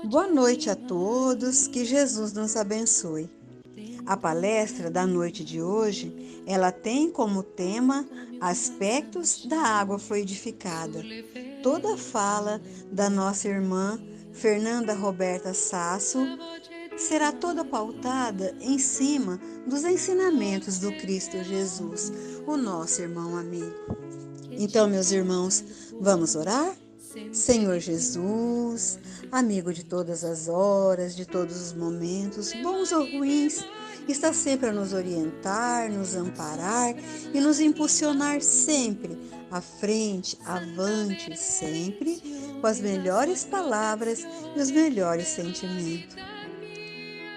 Boa noite a todos, que Jesus nos abençoe. A palestra da noite de hoje, ela tem como tema aspectos da água fluidificada. Toda a fala da nossa irmã Fernanda Roberta Sasso será toda pautada em cima dos ensinamentos do Cristo Jesus, o nosso irmão amigo. Então, meus irmãos, vamos orar? Senhor Jesus, amigo de todas as horas, de todos os momentos, bons ou ruins, está sempre a nos orientar, nos amparar e nos impulsionar sempre à frente, avante, sempre com as melhores palavras e os melhores sentimentos.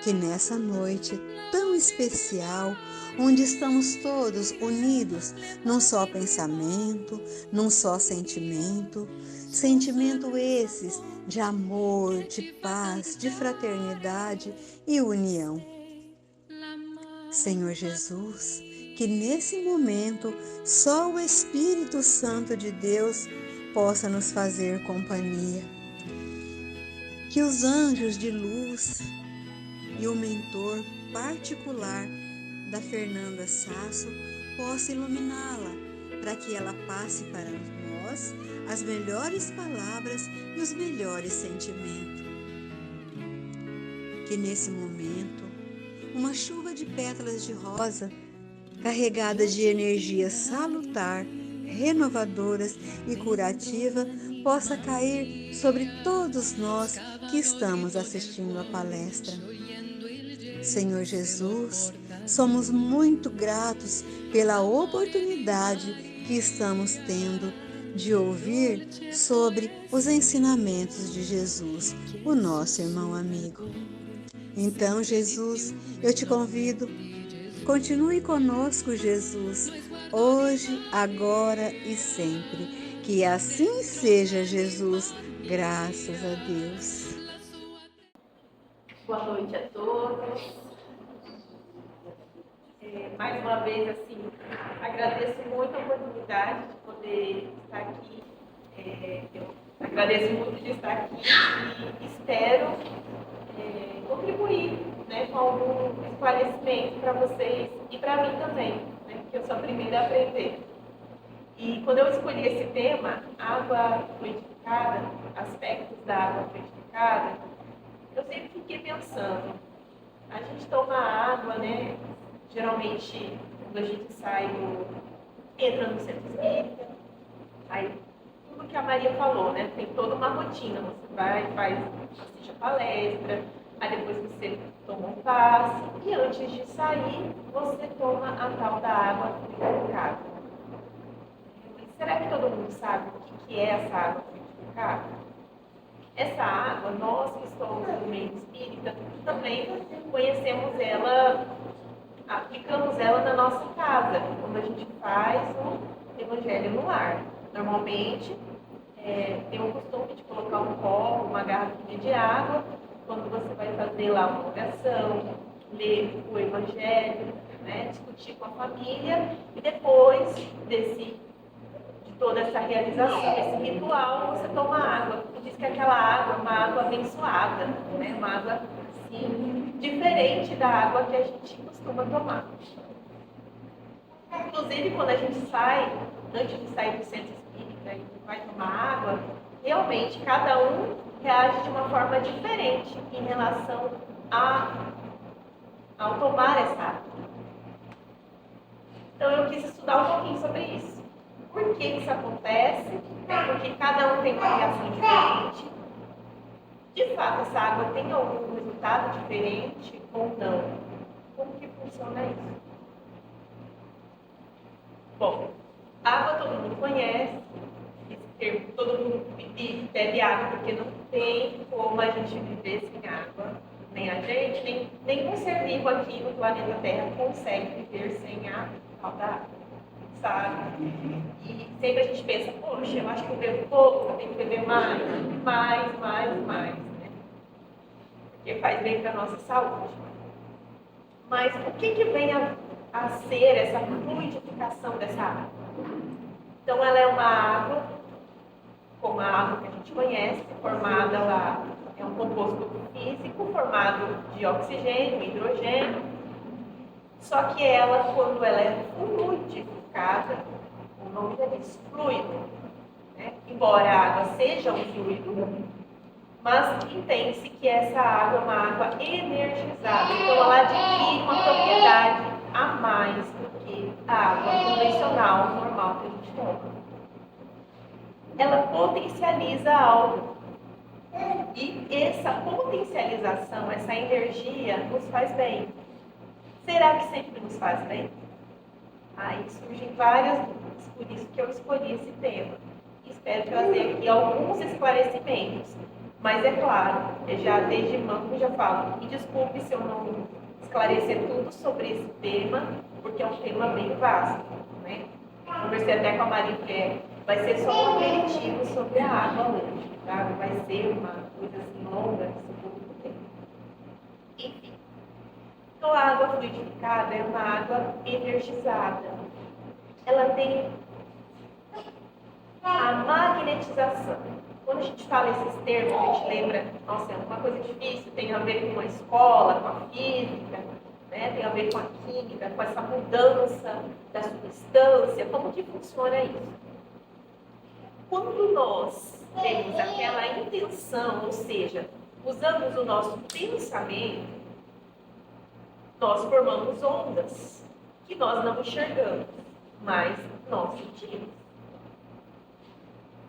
Que nessa noite tão especial, onde estamos todos unidos num só pensamento, num só sentimento, sentimento esses de amor, de paz, de fraternidade e união. Senhor Jesus, que nesse momento só o Espírito Santo de Deus possa nos fazer companhia. Que os anjos de luz e o mentor particular da Fernanda Sasso possa iluminá-la, para que ela passe para nós as melhores palavras e os melhores sentimentos. Que nesse momento, uma chuva de pétalas de rosa, carregada de energia salutar, renovadoras e curativa, possa cair sobre todos nós que estamos assistindo a palestra. Senhor Jesus, somos muito gratos pela oportunidade que estamos tendo de ouvir sobre os ensinamentos de Jesus, o nosso irmão amigo. Então, Jesus, eu te convido, continue conosco, Jesus, hoje, agora e sempre. Que assim seja, Jesus, graças a Deus. Boa noite a todos. Mais uma vez, assim, agradeço muito a oportunidade de poder estar aqui. Eu agradeço muito de estar aqui e espero contribuir, né, com algum esclarecimento para vocês e para mim também, né, porque eu sou a primeira a aprender. E quando eu escolhi esse tema, água fluidificada, aspectos da água fluidificada, eu sempre fiquei pensando, a gente toma água, né? Geralmente, quando a gente entra no centro espírita, aí tudo que a Maria falou, né? Tem toda uma rotina, você vai, assiste a palestra, aí depois você toma um passe, e antes de sair, você toma a tal da água fluidificada. Mas será que todo mundo sabe o que é essa água fluidificada? Essa água, nós que estamos no meio espírita, também conhecemos ela, aplicamos ela na nossa casa, quando a gente faz o evangelho no lar. Normalmente, tem o costume de colocar um copo, uma garrafinha de água, quando você vai fazer lá uma oração, ler o evangelho, né, discutir com a família, e depois de toda essa realização, esse ritual, você toma água. E diz que aquela água é uma água abençoada, né? Uma água assim, diferente da água que a gente costuma tomar. Inclusive, quando a gente sai, antes de sair do centro espírita e vai tomar água, realmente cada um reage de uma forma diferente em relação ao tomar essa água. Então, eu quis estudar um pouquinho sobre isso. Por que isso acontece? Porque cada um tem uma reação diferente. De fato, essa água tem algum resultado diferente ou não? Como que funciona isso? Bom, água todo mundo conhece. Esse termo, todo mundo bebe água porque não tem como a gente viver sem água. Nem a gente, nem nenhum ser vivo aqui no planeta Terra consegue viver sem a tal da água. Sabe? E sempre a gente pensa, poxa, eu acho que eu bebo pouco, eu tenho que beber mais, né? Porque faz bem para a nossa saúde. Mas o que vem a ser essa fluidificação dessa água? Então, ela é uma água, como a água que a gente conhece, formada lá é um composto físico formado de oxigênio e hidrogênio, só que ela, quando ela é fluidificada, o nome dela diz fluido, né? Embora a água seja um fluido, mas entende-se que essa água é uma água energizada, então ela adquire uma propriedade a mais do que a água convencional, normal que a gente toma. Ela potencializa algo. E essa potencialização, essa energia, nos faz bem. Será que sempre nos faz bem? Aí surgem várias dúvidas, por isso que eu escolhi esse tema. Espero trazer aqui alguns esclarecimentos. Mas é claro, eu já desde mão já falo, e desculpe se eu não esclarecer tudo sobre esse tema, porque é um tema bem vasto, né? Conversei até com a Maria que vai ser só um aperitivo sobre a água hoje, tá? Vai ser uma coisa assim longa, sobre o tempo. Enfim, então a água fluidificada é uma água energizada. Ela tem a magnetização. Quando a gente fala esses termos, a gente lembra, nossa, é uma coisa difícil, tem a ver com a escola, com a física, né? Tem a ver com a química, com essa mudança da substância, como que funciona isso? Quando nós temos aquela intenção, ou seja, usamos o nosso pensamento, nós formamos ondas que nós não enxergamos, mas nós sentimos.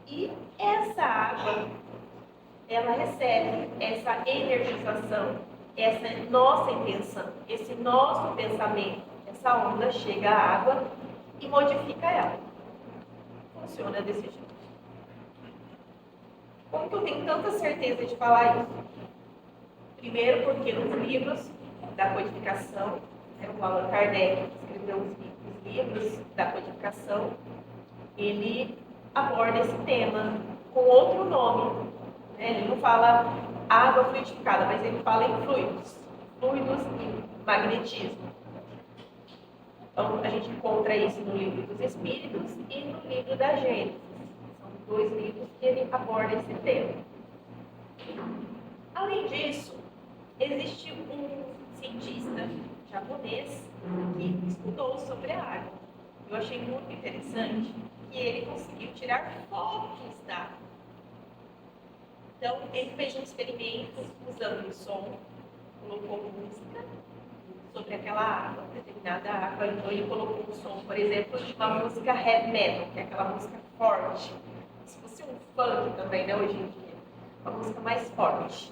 E essa água, ela recebe essa energização, essa nossa intenção, esse nosso pensamento, essa onda chega à água e modifica ela. Funciona desse jeito. Como que eu tenho tanta certeza de falar isso? Primeiro porque nos livros da codificação, o Allan Kardec escreveu os livros da codificação, ele aborda esse tema com outro nome. Né? Ele não fala água fluidificada, mas ele fala em fluidos e magnetismo. Então, a gente encontra isso no livro dos Espíritos e no livro da Gênesis. São dois livros que ele aborda esse tema. Além disso, existe um cientista japonês que estudou sobre a água. Eu achei muito interessante que ele conseguiu tirar fotos da água. Então, ele fez um experimento usando o som, colocou música sobre aquela água, determinada água. Então, ele colocou um som, por exemplo, de uma música heavy metal, que é aquela música forte. Se fosse um funk também, né, hoje em dia. Uma música mais forte.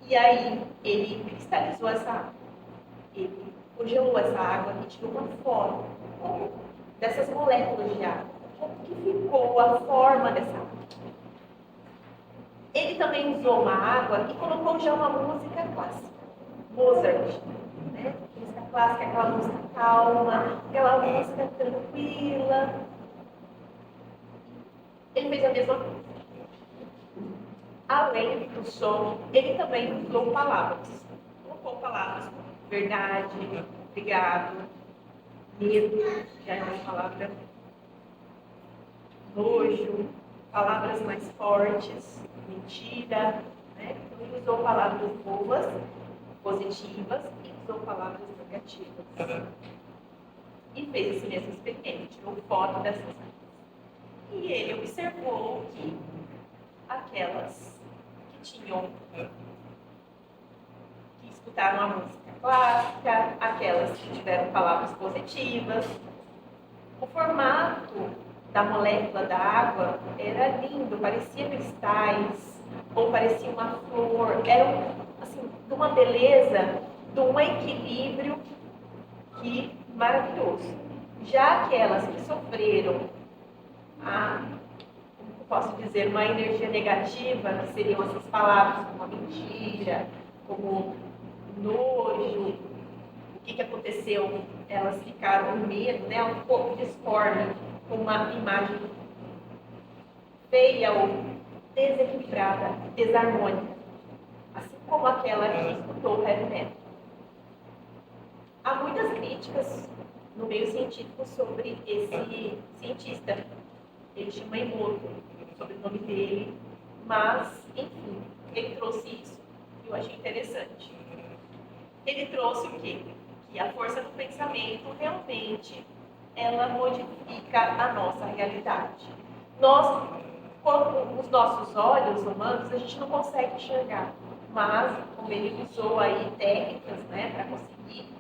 E aí, ele cristalizou essa água. Ele congelou essa água e tirou uma foto dessas moléculas de água. Como que ficou a forma dessa água? Ele também usou uma água e colocou já uma música clássica. Mozart, né? Música clássica, aquela música calma, aquela música tranquila. Ele fez a mesma coisa. Além do som, ele também usou palavras. Colocou palavras como verdade, obrigado, medo, já é uma palavra, nojo, palavras mais fortes, mentira, né? Então, ele usou palavras boas, positivas, e usou palavras negativas. E fez esse mesmo experimento, tirou foto dessas áreas. E ele observou que aquelas que escutaram a música clássica, aquelas que tiveram palavras positivas, o formato da molécula da água era lindo, parecia cristais, ou parecia uma flor, era assim, de uma beleza, de um equilíbrio que maravilhoso. Já aquelas que sofreram como posso dizer, uma energia negativa, que seriam essas palavras como a mentira, como nojo, o que aconteceu? Elas ficaram com medo, né? Um pouco discorde, com uma imagem feia ou desequilibrada, desarmônica, assim como aquela que escutou o heavy metal. Há muitas críticas no meio científico sobre esse cientista. Ele chama Emoto, sobre o nome dele, mas, enfim, ele trouxe isso e eu achei interessante. Ele trouxe o quê? Que a força do pensamento realmente ela modifica a nossa realidade. Nós, com os nossos olhos humanos, a gente não consegue enxergar, mas como ele usou aí técnicas, né, para conseguir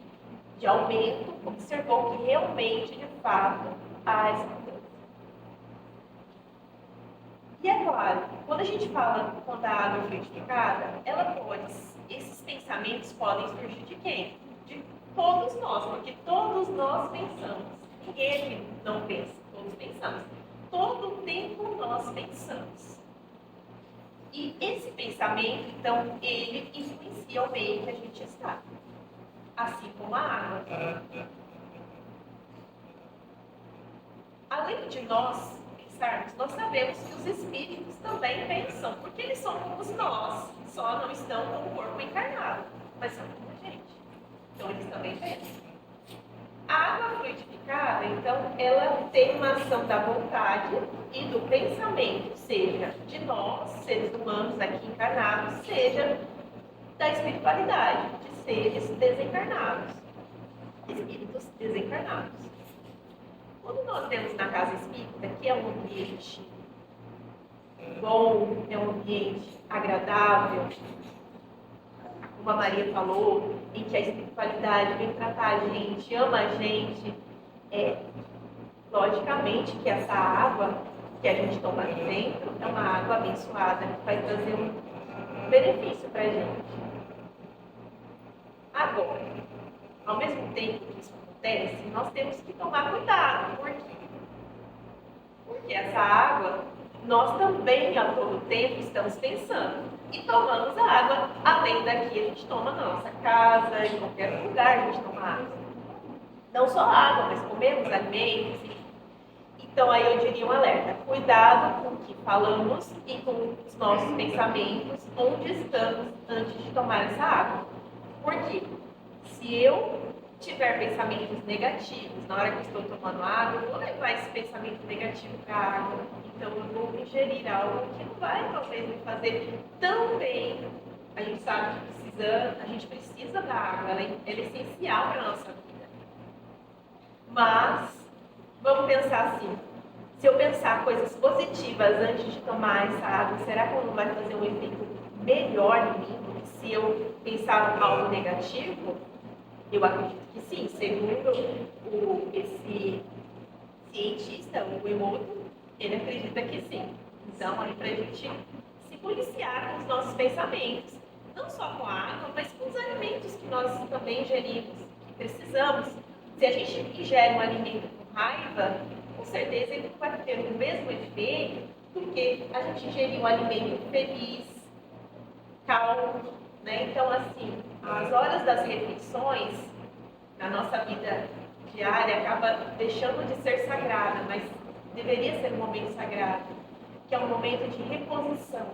de aumento, observou que realmente, de fato, há essa mudança. E é claro, quando a gente fala quando a água é fluidificada, esses pensamentos podem surgir de quem? De todos nós, porque todos nós pensamos. Ninguém aqui não pensa, todos pensamos. Todo o tempo nós pensamos. E esse pensamento, então, ele influencia o meio que a gente está. Assim como a água. Além de nós pensarmos, nós sabemos que os espíritos também pensam, porque eles são como nós, só não estão com o corpo encarnado, mas são como a gente. Então, eles também pensam. A água fluidificada, então, ela tem uma ação da vontade e do pensamento, seja de nós, seres humanos aqui encarnados, seja da espiritualidade, de seres desencarnados, espíritos desencarnados. Quando nós vemos na casa espírita, que é um ambiente bom, é um ambiente agradável, como a Maria falou, em que a espiritualidade vem tratar a gente, ama a gente, logicamente que essa água que a gente toma aqui dentro é uma água abençoada, que vai trazer um benefício para a gente. Agora, ao mesmo tempo que isso acontece, nós temos que tomar cuidado. Por quê? Porque essa água, nós também a todo tempo estamos pensando e tomamos a água, além daqui a gente toma na nossa casa, em qualquer lugar a gente toma água. Não só água, mas comemos alimentos. Então aí eu diria um alerta, cuidado com o que falamos e com os nossos pensamentos, onde estamos antes de tomar essa água. Por quê? Se eu tiver pensamentos negativos na hora que estou tomando água, eu vou levar esse pensamento negativo para a água. Então eu vou ingerir algo que não vai talvez me fazer tão bem. A gente sabe que a gente precisa da água, ela é essencial para a nossa vida. Mas vamos pensar assim, se eu pensar coisas positivas antes de tomar essa água, será que ela não vai fazer um efeito melhor em mim do que se eu pensar algo negativo? Eu acredito que sim, segundo esse cientista, o Emoto, ele acredita que sim. Então, aí para a gente se policiar com os nossos pensamentos, não só com a água, mas com os alimentos que nós também ingerimos, que precisamos. Se a gente ingere um alimento com raiva, com certeza ele não vai ter o mesmo efeito do que a gente ingerir um alimento feliz, calmo, né? Então, assim, as horas das refeições na nossa vida diária acaba deixando de ser sagrada, mas deveria ser um momento sagrado, que é um momento de reposição,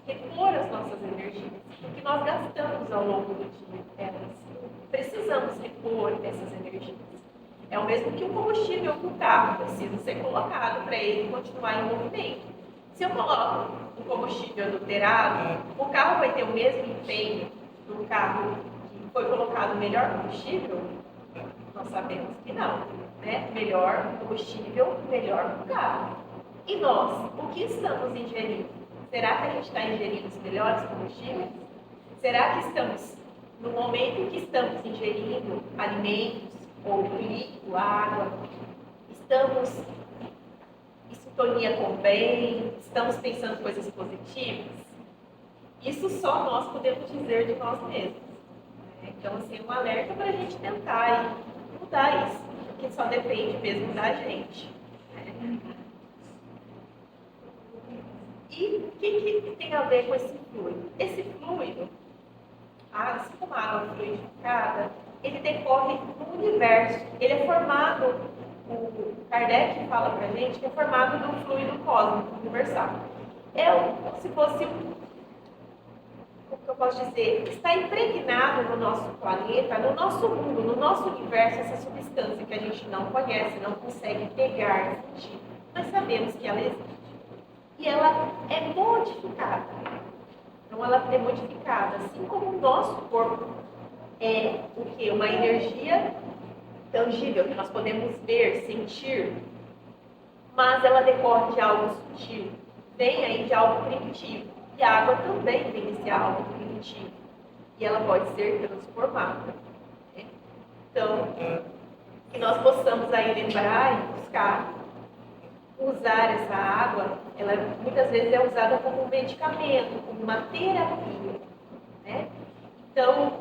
repor as nossas energias, porque nós gastamos ao longo do dia elas. Precisamos repor essas energias. É o mesmo que o combustível que o carro precisa ser colocado para ele continuar em movimento. Se eu coloco um combustível adulterado, o carro vai ter o mesmo empenho do carro que foi colocado o melhor combustível? Nós sabemos que não, né? Melhor combustível, melhor carro. E nós, o que estamos ingerindo? Será que a gente está ingerindo os melhores combustíveis? Será que estamos, no momento em que estamos ingerindo alimentos, ou líquido, água, estamos em sintonia com o bem, estamos pensando coisas positivas? Isso só nós podemos dizer de nós mesmos. Então, assim, um alerta para a gente tentar mudar isso, porque só depende mesmo da gente. E o que tem a ver com esse fluido? Esse fluido, assim como a água fluidificada, ele decorre no universo. Ele é formado, o Kardec fala pra gente, que é formado do fluido cósmico universal. É como se fosse como que eu posso dizer, está impregnado no nosso planeta, no nosso mundo, no nosso universo, essa substância que a gente não conhece, não consegue pegar, sentir. Nós sabemos que ela existe. E ela é modificada. Então ela é modificada, assim como o nosso corpo é o quê? Uma energia tangível, que nós podemos ver, sentir, mas ela decorre de algo sutil, vem aí de algo primitivo. E a água também vem desse algo primitivo. E ela pode ser transformada. Né? Então, que nós possamos aí lembrar e buscar usar essa água, ela muitas vezes é usada como um medicamento, como uma terapia. Né? Então,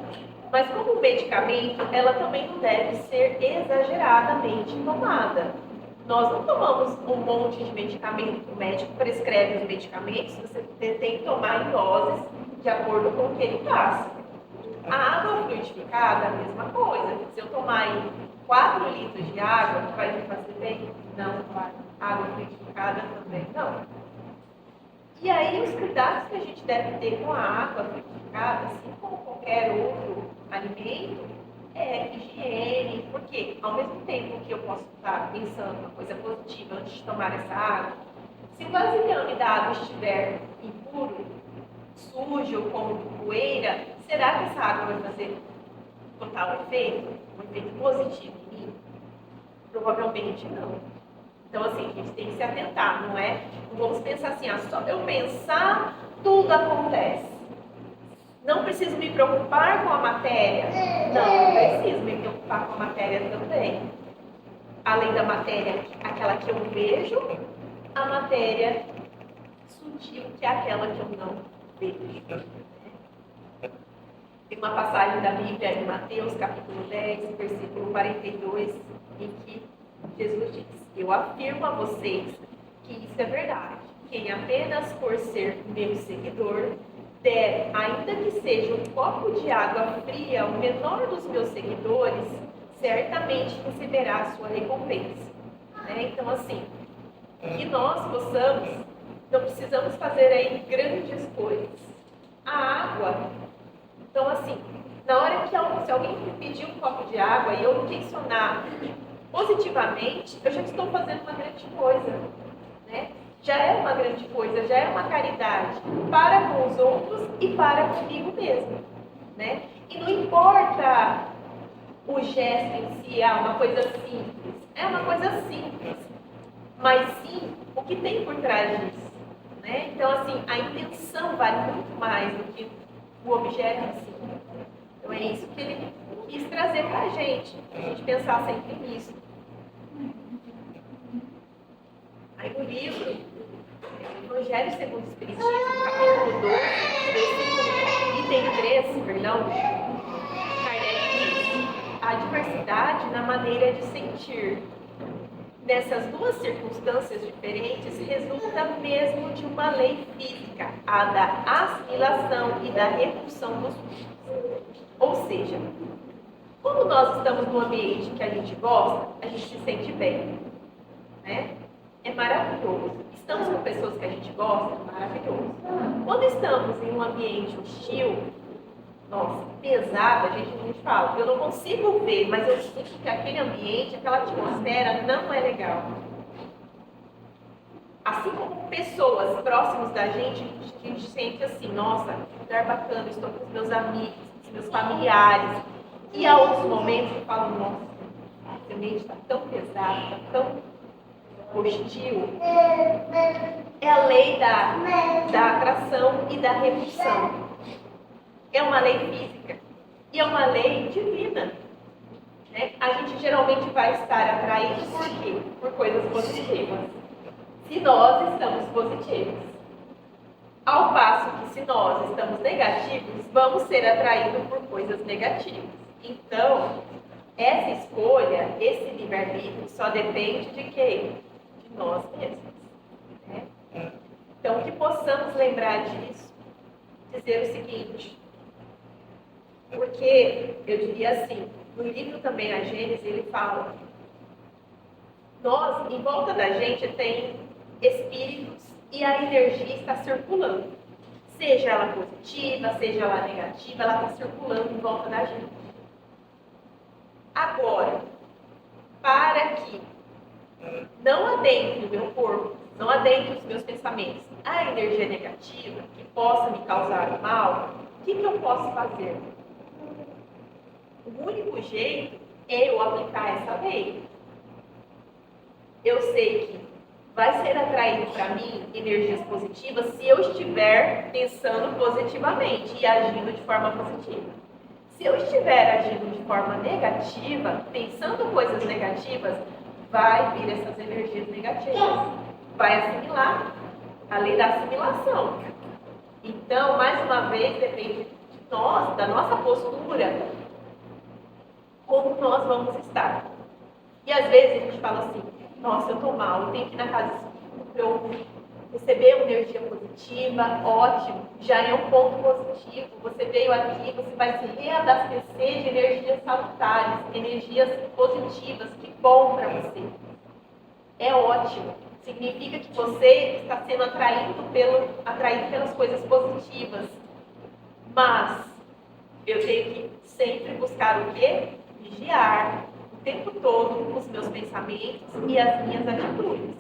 mas como um medicamento, ela também não deve ser exageradamente tomada. Nós não tomamos um monte de medicamento, o médico prescreve os medicamentos, você tem que tomar em doses de acordo com o que ele passa. A água fluidificada, a mesma coisa. Se eu tomar aí 4 litros de água, vai me fazer bem? Não, vai. Água fluidificada também não. E aí os cuidados que a gente deve ter com a água fluidificada, assim como qualquer outro alimento, é higiene, porque ao mesmo tempo que eu posso estar pensando uma coisa positiva antes de tomar essa água, se o vasilhame da água estiver impuro, sujo, com poeira, será que essa água vai fazer total efeito? Um efeito positivo em mim? Provavelmente não. Então, assim, a gente tem que se atentar, não é? Não vamos pensar assim, só eu pensar, tudo acontece. Não preciso me preocupar com a matéria? Não, preciso me preocupar com a matéria também. Além da matéria, aquela que eu vejo, a matéria sutil, que é aquela que eu não vejo. Tem uma passagem da Bíblia em Mateus, capítulo 10, versículo 42, em que Jesus diz: eu afirmo a vocês que isso é verdade. Quem apenas por ser meu seguidor der, ainda que seja um copo de água fria ao menor dos meus seguidores, certamente receberá a sua recompensa. Né? Então, assim, que nós possamos, não precisamos fazer aí grandes coisas. A água, então, assim, na hora que se alguém me pedir um copo de água e eu intencionar positivamente, eu já estou fazendo uma grande coisa, né? Já é uma grande coisa, já é uma caridade para com os outros e para comigo mesmo, né? E não importa o gesto em si, uma coisa simples, é uma coisa simples, mas sim o que tem por trás disso, né? Então, assim, a intenção vale muito mais do que o objeto em si. Então, é isso que ele quis trazer para a gente pensar sempre nisso. Aí no livro Evangelho segundo o Espiritismo, capítulo 12, item 3, Kardec diz: a diversidade na maneira de sentir nessas duas circunstâncias diferentes resulta mesmo de uma lei física, a da assimilação e da repulsão dos músculos. Ou seja, quando nós estamos num ambiente que a gente gosta, a gente se sente bem, né? É maravilhoso. Estamos com pessoas que a gente gosta, maravilhoso. Quando estamos em um ambiente hostil, nossa, pesado, a gente fala, eu não consigo ver, mas eu sinto que aquele ambiente, aquela atmosfera não é legal. Assim como pessoas próximas da gente, a gente sente assim, nossa, que lugar bacana, estou com os meus amigos, com os meus familiares. E há outros momentos eu falo, nossa, esse ambiente está tão pesado, está tão hostil. É a lei da atração e da repulsão. É uma lei física e é uma lei divina. Né? A gente geralmente vai estar atraído por quê? Por coisas positivas. Se nós estamos positivos. Ao passo que se nós estamos negativos, vamos ser atraídos por coisas negativas. Então, essa escolha, esse livre-arbítrio só depende de quem? De nós mesmos. Né? Então, que possamos lembrar disso, dizer o seguinte, porque eu diria assim, no livro também a Gênesis, ele fala, nós, em volta da gente tem espíritos e a energia está circulando. Seja ela positiva, seja ela negativa, ela está circulando em volta da gente. Agora, para que não adentre o meu corpo não adentre os meus pensamentos à energia negativa que possa me causar mal, o que eu posso fazer? O único jeito é eu aplicar essa lei. Eu sei que vai ser atraído para mim energias positivas se eu estiver pensando positivamente e agindo de forma positiva. Se eu estiver agindo de forma negativa, pensando coisas negativas, vai vir essas energias negativas. Vai assimilar, a lei da assimilação. Então, mais uma vez, depende de nós, da nossa postura, como nós vamos estar. E às vezes a gente fala assim, nossa, eu estou mal, eu tenho que ir na casa espírita para eu receber uma energia positiva, ótimo, já é um ponto positivo. Você veio aqui, você vai se reabastecer de energias salutares, energias positivas, que bom para você. É ótimo. Significa que você está sendo atraído pelas coisas positivas. Mas eu tenho que sempre buscar o quê? Vigiar o tempo todo os meus pensamentos e as minhas atitudes.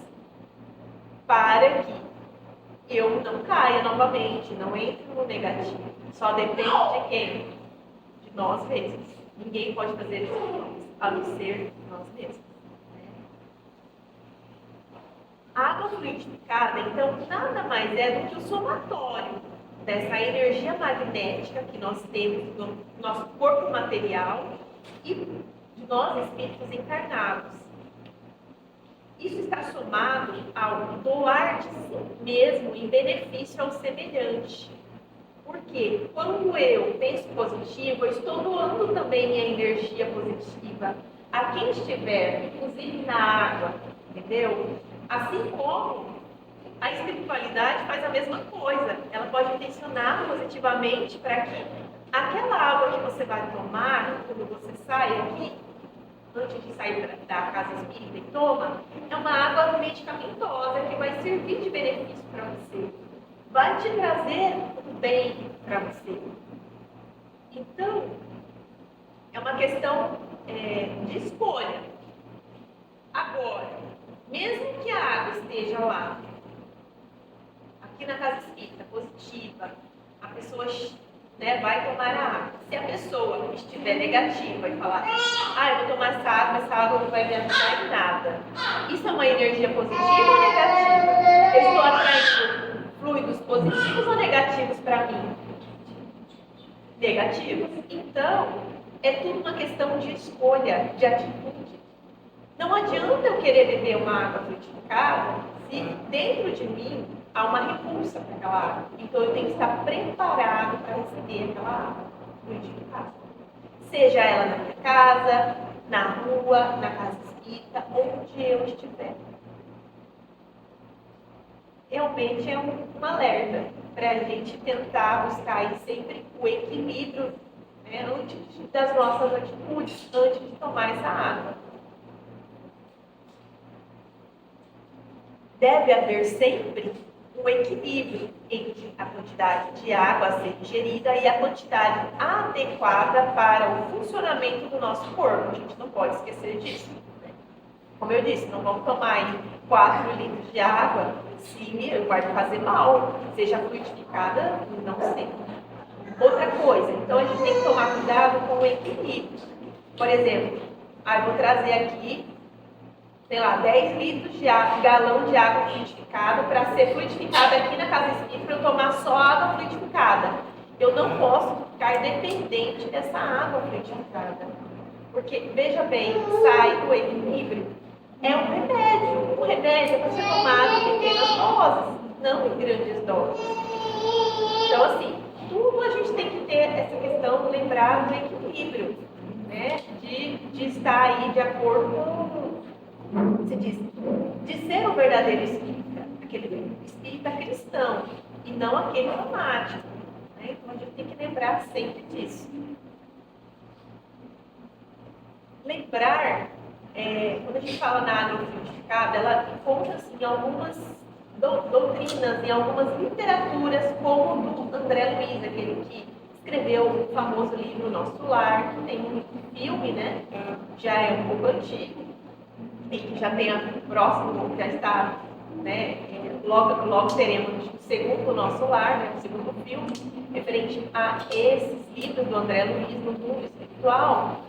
Para que eu não caia novamente, não entre no negativo. Só depende de quem? De nós mesmos. Ninguém pode fazer isso por nós, a não ser nós mesmos. A água fluidificada, então, nada mais é do que o somatório dessa energia magnética que nós temos no nosso corpo material e de nós espíritos encarnados. Isso está somado ao doar de si mesmo em benefício ao semelhante. Porque quando eu penso positivo, eu estou doando também minha energia positiva a quem estiver, inclusive na água, entendeu? Assim como a espiritualidade faz a mesma coisa. Ela pode intencionar positivamente para que aquela água que você vai tomar, quando você sai aqui, antes de sair da casa espírita e toma, é uma água medicamentosa que vai servir de benefício para você. Vai te trazer o bem para você. Então, é uma questão de escolha. Agora, mesmo que a água esteja lá, aqui na casa espírita, positiva, a pessoa vai tomar a água. Se a pessoa estiver negativa e falar, eu vou tomar essa água não vai me ajudar em nada. Isso é uma energia positiva ou negativa? Eu estou atraindo fluidos positivos ou negativos para mim? Negativos. Então, é tudo uma questão de escolha, de atitude. Não adianta eu querer beber uma água fluidificada se dentro de mim há uma repulsa para aquela água. Então eu tenho que estar preparado para receber aquela água fluidificada. Seja ela na minha casa, na rua, na casa espírita, onde eu estiver. Realmente é um alerta para a gente tentar buscar aí sempre o equilíbrio, antes das nossas atitudes, antes de tomar essa água. Deve haver sempre um equilíbrio entre a quantidade de água a ser ingerida e a quantidade adequada para o funcionamento do nosso corpo. A gente não pode esquecer disso. Como eu disse, não vamos tomar 4 litros de água se vai fazer mal, seja fluidificada, não sei. Outra coisa, então a gente tem que tomar cuidado com o equilíbrio. Por exemplo, eu vou trazer aqui 10 litros de água, galão de água fluidificada para ser fluidificada aqui na casa espírita para eu tomar só água fluidificada. Eu não posso ficar dependente dessa água fluidificada. Porque, veja bem, sai do equilíbrio. É um remédio. O remédio é para ser tomado em pequenas doses, não em grandes doses. Então, assim, tudo a gente tem que ter essa questão de lembrar do equilíbrio, de estar aí de acordo com, se diz, de ser o verdadeiro espírita, aquele espírita cristão, e não aquele fanático. Então, a gente tem que lembrar sempre disso. Lembrar, quando a gente fala na água fluidificada, ela encontra-se em algumas doutrinas, em algumas literaturas, como do André Luiz, aquele que escreveu o famoso livro Nosso Lar, que tem um filme, já é um pouco antigo, e que já tem o próximo, já está né? Logo teremos o segundo Nosso Lar, né? O segundo filme, referente a esses livros do André Luiz no mundo espiritual.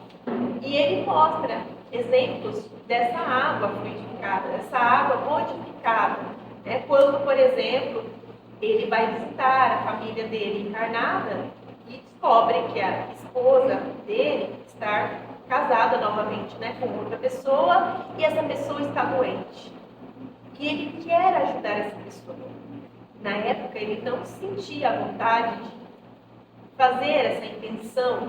E ele mostra exemplos dessa água fluidificada, dessa água modificada. Né? Quando, por exemplo, ele vai visitar a família dele encarnada e descobre que a esposa dele está casada novamente, né, com outra pessoa, e essa pessoa está doente. E ele quer ajudar essa pessoa. Na época, ele não sentia a vontade de fazer essa intenção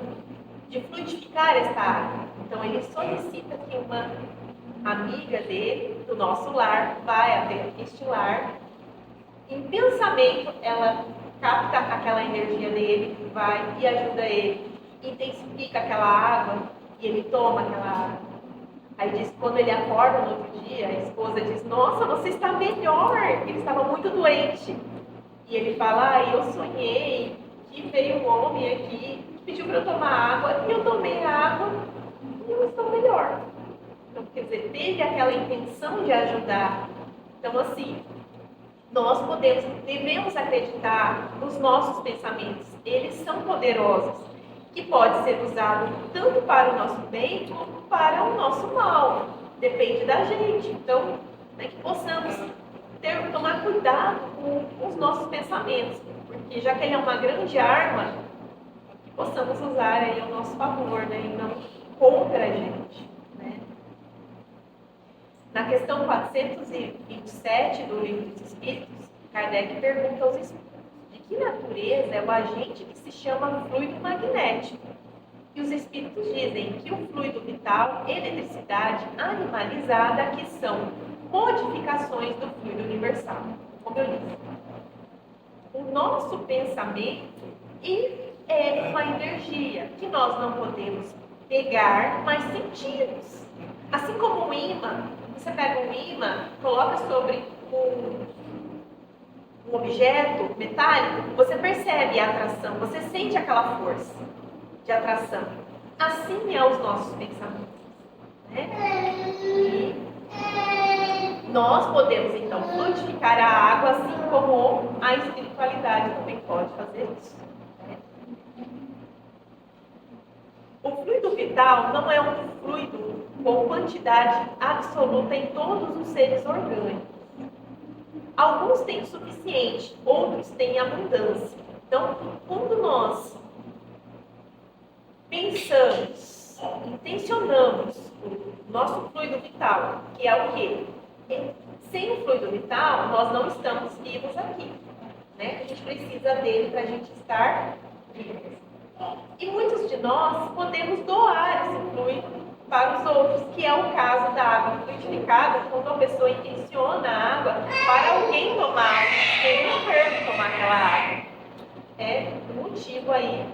de fluidificar essa água. Então, ele solicita que uma amiga dele, do Nosso Lar, vai até este lar. Em pensamento, ela capta aquela energia dele, vai e ajuda ele, intensifica aquela água e ele toma aquela água. Aí diz que quando ele acorda no outro dia, a esposa diz: nossa, você está melhor. Ele estava muito doente. E ele fala: eu sonhei que veio um homem aqui, que pediu para eu tomar água, e eu tomei a água e eu estou melhor. Então, quer dizer, teve aquela intenção de ajudar. Então, assim, nós devemos acreditar nos nossos pensamentos. Eles são poderosos, que pode ser usado tanto para o nosso bem como para o nosso mal. Depende da gente. Então, que possamos tomar cuidado com os nossos pensamentos, porque já que ele é uma grande arma, que possamos usar aí ao nosso favor, né, e não contra a gente. Né? Na questão 427 do Livro dos Espíritos, Kardec pergunta aos espíritos: de que natureza é o agente que se chama fluido magnético? E os espíritos dizem que o fluido vital, eletricidade animalizada, que são modificações do fluido universal. Como eu disse, o nosso pensamento é uma energia que nós não podemos pegar, mas sentimos. Assim como um ímã, você pega um ímã, coloca sobre um objeto metálico, você percebe a atração, você sente aquela força de atração. Assim é os nossos pensamentos. Né? E nós podemos, então, fluidificar a água, assim como a espiritualidade também pode fazer isso. Né? O fluido vital não é um fluido com quantidade absoluta em todos os seres orgânicos. Alguns têm o suficiente, outros têm abundância. Então, quando nós pensamos, intencionamos o nosso fluido vital, que é o quê? Sem o fluido vital, nós não estamos vivos aqui. Né? A gente precisa dele para a gente estar vivos. E muitos de nós podemos doar esse fluido para os outros, que é o caso da água fluidificada, quando a pessoa intenciona a água para alguém tomar, alguém enfermo tomar aquela água. É um motivo aí.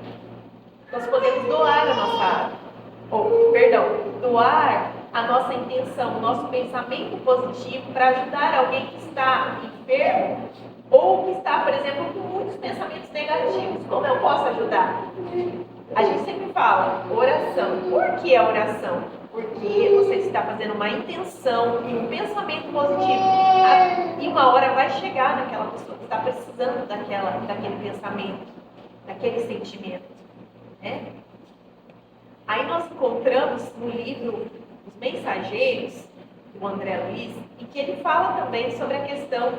Nós podemos doar a nossa água. Doar a nossa intenção, o nosso pensamento positivo para ajudar alguém que está enfermo ou que está, por exemplo, com muitos pensamentos negativos. Como eu posso ajudar? A gente sempre fala oração. Por que a oração? Porque você está fazendo uma intenção e um pensamento positivo. E uma hora vai chegar naquela pessoa que está precisando daquele pensamento, daquele sentimento. Né? Aí nós encontramos no livro Os Mensageiros, do André Luiz, em que ele fala também sobre a questão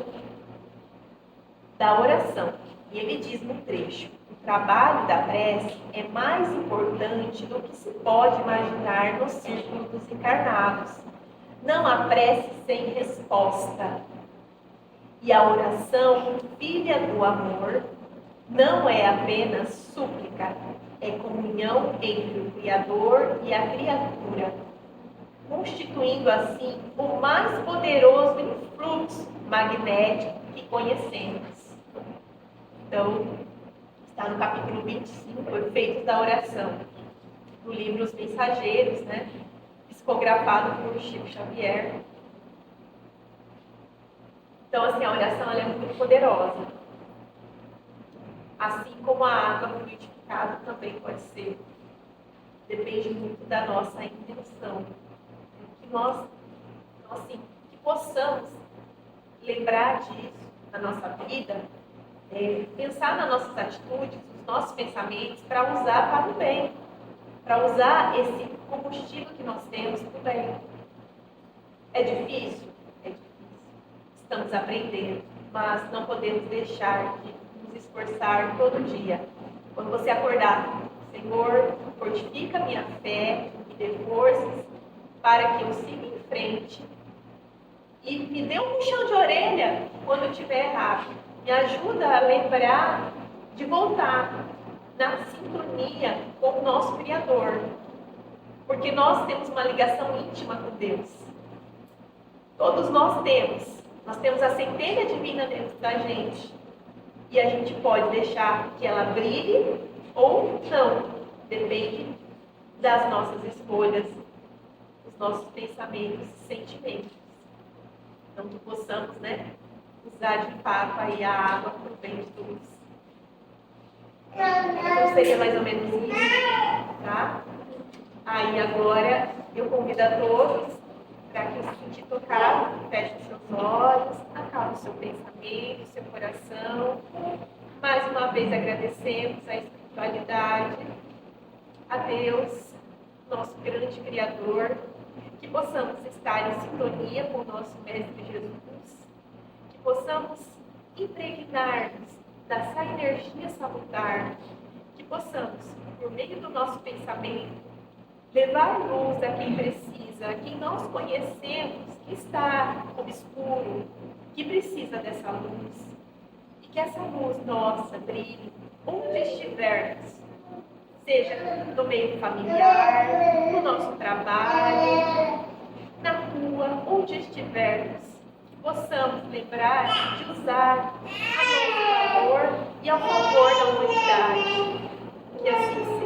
da oração. E ele diz no trecho: o trabalho da prece é mais importante do que se pode imaginar no círculo dos encarnados. Não há prece sem resposta. E a oração, filha do amor, não é apenas súplica, é comunhão entre o Criador e a criatura, constituindo assim o mais poderoso influxo magnético que conhecemos. Então, está no capítulo 25, Efeitos da Oração, do livro Os Mensageiros, né? Psicografado por Chico Xavier. Então, assim, a oração ela é muito poderosa. Assim como a água fluidificada também pode ser. Depende muito da nossa intenção. Que nós assim, que possamos lembrar disso na nossa vida, pensar nas nossas atitudes, nos nossos pensamentos, para usar para o bem, para usar esse combustível que nós temos para o bem. É difícil? É difícil. Estamos aprendendo, mas não podemos deixar de nos esforçar todo dia. Quando você acordar, Senhor, fortifica minha fé, me dê forças para que eu siga em frente. E me dê um puxão de orelha quando eu estiver errado. Me ajuda a lembrar de voltar na sintonia com o nosso Criador. Porque nós temos uma ligação íntima com Deus. Todos nós temos. Nós temos a centelha divina dentro da gente. E a gente pode deixar que ela brilhe ou não. Depende das nossas escolhas, dos nossos pensamentos e sentimentos. Então, que possamos, usar de fato aí a água para o bem de todos. Então, seria mais ou menos isso, tá? Aí, agora, eu convido a todos para que se sentir tocado, feche os seus olhos, acalme o seu pensamento, o seu coração. Mais uma vez, agradecemos a espiritualidade, a Deus, nosso grande Criador, que possamos estar em sintonia com o nosso Mestre Jesus, que possamos impregnar-nos dessa energia salutar, que possamos, por meio do nosso pensamento, levar luz a quem precisa, a quem nós conhecemos, que está obscuro, que precisa dessa luz. E que essa luz nossa brilhe onde estivermos, seja no meio familiar, no nosso trabalho, na rua, onde estivermos, que possamos lembrar de usar a nosso favor e ao favor da humanidade. Que assim seja.